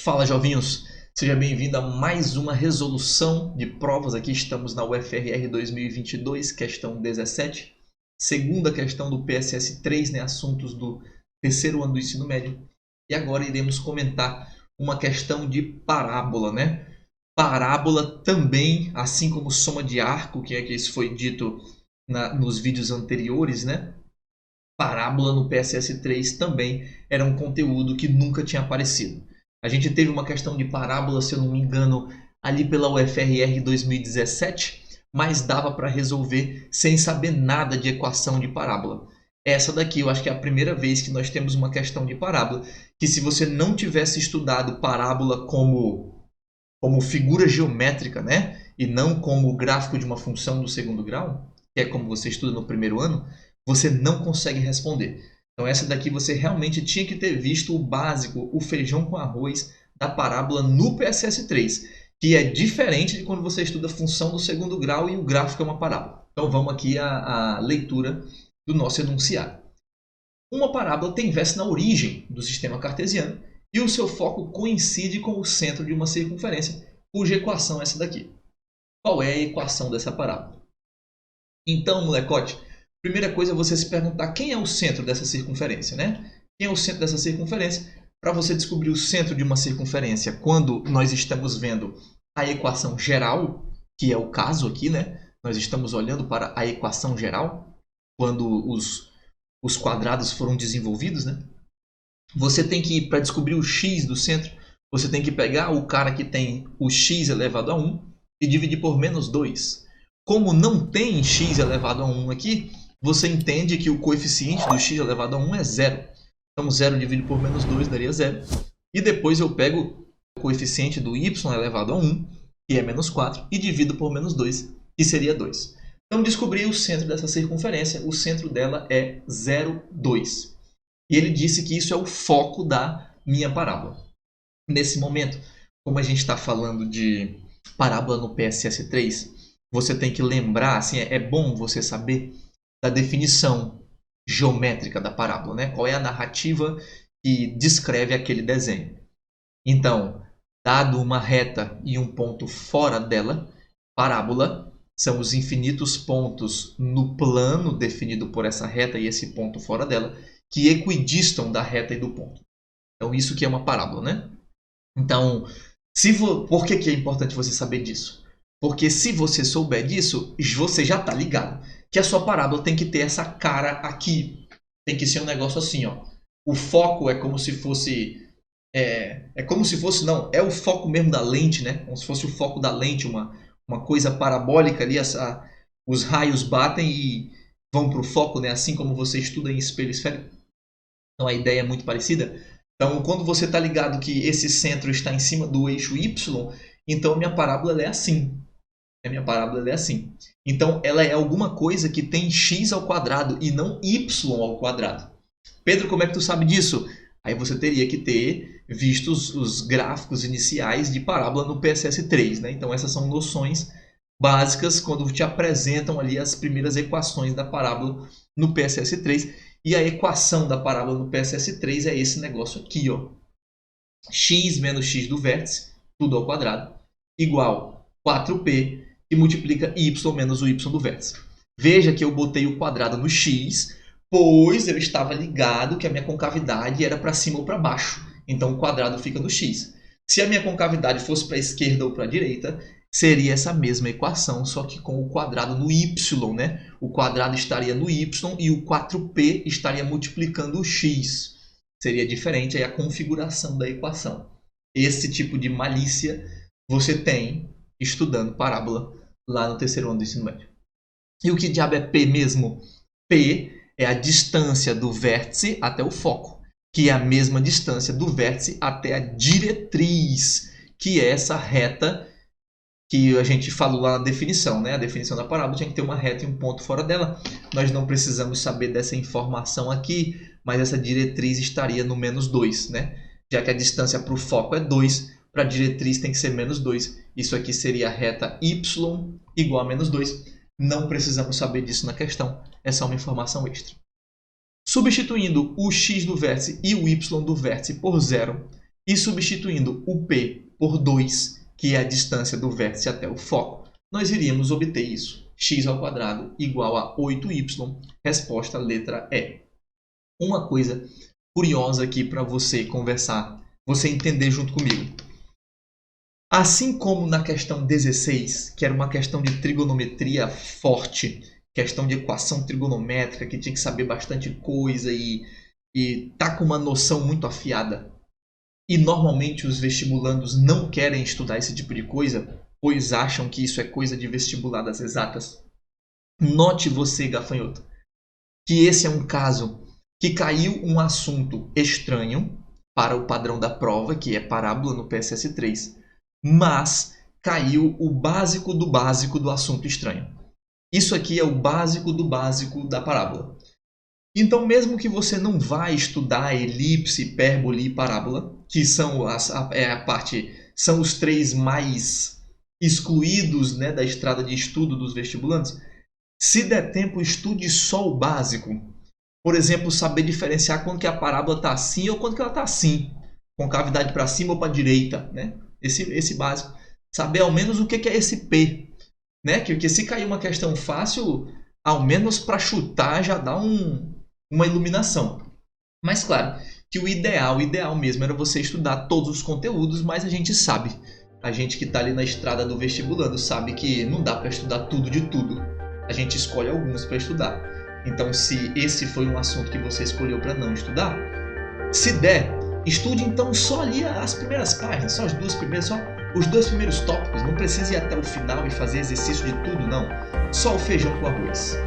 Fala, jovinhos! Seja bem-vindo a mais uma resolução de provas. Aqui estamos na UFRR 2022, questão 17. Segunda questão do PSS 3, né? Assuntos do terceiro ano do ensino médio. E agora iremos comentar uma questão de parábola, né? Parábola também, assim como soma de arco, que isso foi dito nos vídeos anteriores, né? Parábola no PSS 3 também era um conteúdo que nunca tinha aparecido. A gente teve uma questão de parábola, se eu não me engano, ali pela UFRR 2017, mas dava para resolver sem saber nada de equação de parábola. Essa daqui eu acho que é a primeira vez que nós temos uma questão de parábola, que se você não tivesse estudado parábola como figura geométrica, né? E não como gráfico de uma função do segundo grau, que é como você estuda no primeiro ano, você não consegue responder. Então essa daqui você realmente tinha que ter visto o básico, o feijão com arroz da parábola no PSS 3, que é diferente de quando você estuda função do segundo grau e o gráfico é uma parábola. Então vamos aqui à leitura do nosso enunciado. Uma parábola tem vértice na origem do sistema cartesiano e o seu foco coincide com o centro de uma circunferência, cuja equação é essa daqui. Qual é a equação dessa parábola? Então, molecote, primeira coisa é você se perguntar quem é o centro dessa circunferência, né? Quem é o centro dessa circunferência? Para você descobrir o centro de uma circunferência, quando nós estamos vendo a equação geral, que é o caso aqui, né? Nós estamos olhando para a equação geral, quando os quadrados foram desenvolvidos, né? Você tem que, para descobrir o x do centro, você tem que pegar o cara que tem o x elevado a 1 e dividir por menos 2. Como não tem x elevado a 1 aqui, você entende que o coeficiente do x elevado a 1 é 0. Então 0 dividido por menos 2 daria 0. E depois eu pego o coeficiente do y elevado a 1, que é menos 4, e divido por menos 2, que seria 2. Então descobri o centro dessa circunferência. O centro dela é 0, 2. E ele disse que isso é o foco da minha parábola. Nesse momento, como a gente está falando de parábola no PSS 3, você tem que lembrar, assim, é bom você saber da definição geométrica da parábola, né? Qual é a narrativa que descreve aquele desenho. Então, dado uma reta e um ponto fora dela, parábola são os infinitos pontos no plano definido por essa reta e esse ponto fora dela, que equidistam da reta e do ponto. Então, isso que é uma parábola, né? Então, por que é importante você saber disso? Porque se você souber disso, você já está ligado que a sua parábola tem que ter essa cara aqui. Tem que ser um negócio assim, ó. O foco é como se fosse... é o foco mesmo da lente, né? Como se fosse o foco da lente, uma coisa parabólica ali. Os raios batem e vão para o foco, né? Assim como você estuda em espelho esférico. Então a ideia é muito parecida. Então quando você está ligado que esse centro está em cima do eixo Y, então a minha parábola ela é assim. A minha parábola é assim. Então, ela é alguma coisa que tem x ao quadrado e não y ao quadrado. Pedro, como é que tu sabe disso? Aí você teria que ter visto os gráficos iniciais de parábola no PSS 3. Né? Então, essas são noções básicas quando te apresentam ali as primeiras equações da parábola no PSS 3. E a equação da parábola no PSS 3 é esse negócio aqui. Ó. X menos x do vértice, tudo ao quadrado, igual 4p, e multiplica y menos o y do vértice. Veja que eu botei o quadrado no x, pois eu estava ligado que a minha concavidade era para cima ou para baixo. Então o quadrado fica no x. Se a minha concavidade fosse para a esquerda ou para a direita, seria essa mesma equação, só que com o quadrado no y. Né? O quadrado estaria no y e o 4p estaria multiplicando o x. Seria diferente aí a configuração da equação. Esse tipo de malícia você tem estudando parábola lá no terceiro ano do ensino médio. E o que diabo é P mesmo? P é a distância do vértice até o foco, que é a mesma distância do vértice até a diretriz, que é essa reta que a gente falou lá na definição, né? A definição da parábola tinha que ter uma reta e um ponto fora dela. Nós não precisamos saber dessa informação aqui, mas essa diretriz estaria no menos 2, né? Já que a distância para o foco é 2, para a diretriz tem que ser menos 2. Isso aqui seria a reta y igual a menos 2. Não precisamos saber disso na questão. É só uma informação extra. Substituindo o x do vértice e o y do vértice por 0, e substituindo o P por 2, que é a distância do vértice até o foco, nós iríamos obter isso. X² igual a 8y, resposta letra E. Uma coisa curiosa aqui para você conversar, você entender junto comigo. Assim como na questão 16, que era uma questão de trigonometria forte, questão de equação trigonométrica, que tinha que saber bastante coisa e tá com uma noção muito afiada. E normalmente os vestibulandos não querem estudar esse tipo de coisa, pois acham que isso é coisa de vestibular das exatas. Note você, gafanhoto, que esse é um caso que caiu um assunto estranho para o padrão da prova, que é parábola no PSS3, mas caiu o básico do assunto estranho. Isso aqui é o básico do básico da parábola. Então, mesmo que você não vá estudar elipse, hipérbole e parábola, que são são os três mais excluídos, né, da estrada de estudo dos vestibulantes, se der tempo, estude só o básico. Por exemplo, saber diferenciar quando que a parábola está assim ou quando que ela está assim, com cavidade para cima ou para a direita, né? Esse básico. Saber ao menos o que é esse P, né? Porque se cair uma questão fácil, ao menos para chutar já dá uma iluminação. Mas claro, que o ideal mesmo era você estudar todos os conteúdos, mas a gente sabe, a gente que está ali na estrada do vestibulando sabe que não dá para estudar tudo de tudo. A gente escolhe alguns para estudar. Então, se esse foi um assunto que você escolheu para não estudar, se der, estude então só ali as primeiras páginas, só as duas primeiras, só os dois primeiros tópicos. Não precisa ir até o final e fazer exercício de tudo, não. Só o feijão com arroz.